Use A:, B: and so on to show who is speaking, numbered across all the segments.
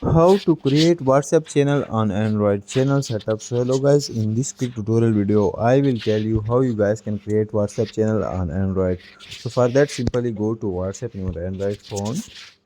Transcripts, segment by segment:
A: How to create WhatsApp channel on Android channel setup. So hello guys, in this quick tutorial video I will tell you how you guys can create WhatsApp channel on Android. So for that, simply go to WhatsApp in your Android phone.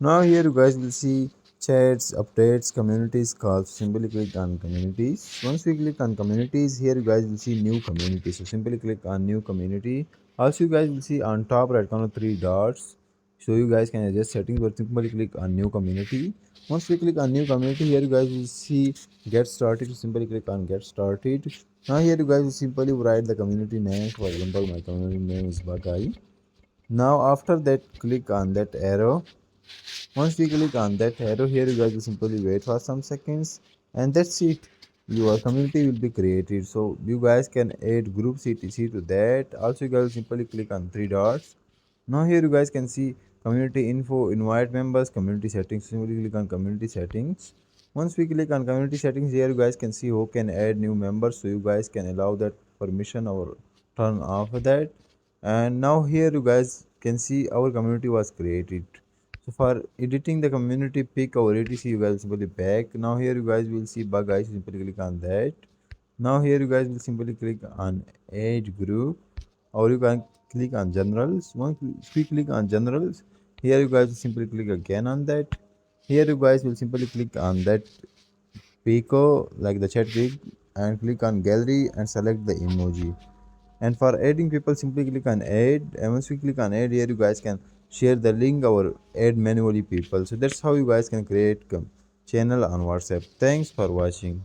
A: Now here you guys will see chats, updates, communities, calls. Simply click on communities. Once we click on communities, here you guys will see new community. So simply click on new community. Also you guys will see on top right corner three dots, so you guys can adjust settings, but simply click on new community. Once we click on new community, here you guys will see get started. So simply click on get started. Now here you guys will simply write the community name. For example, my community name is Bagai. Now after that, click on that arrow. Once we click on that arrow, here you guys will simply wait for some seconds, and that's it. Your community will be created. So you guys can add groups etc to that. Also you guys simply click on three dots. Now here you guys can see community info, invite members, community settings. Simply click on community settings. Once we click on community settings, here you guys can see who can add new members, so you guys can allow that permission or turn off that. And now here you guys can see our community was created. So for editing the community pick or etc, you guys simply back. Now here you guys will see bug guys, simply click on that. Now here you guys will simply click on add group, or you can click on generals. Once we click on generals, here you guys will simply click again on that. Here you guys will simply click on that pico like the chat pic, and click on gallery and select the emoji. And for adding people, simply click on add, and once we click on add, here you guys can share the link or add manually people. So that's how you guys can create channel on WhatsApp. Thanks for watching.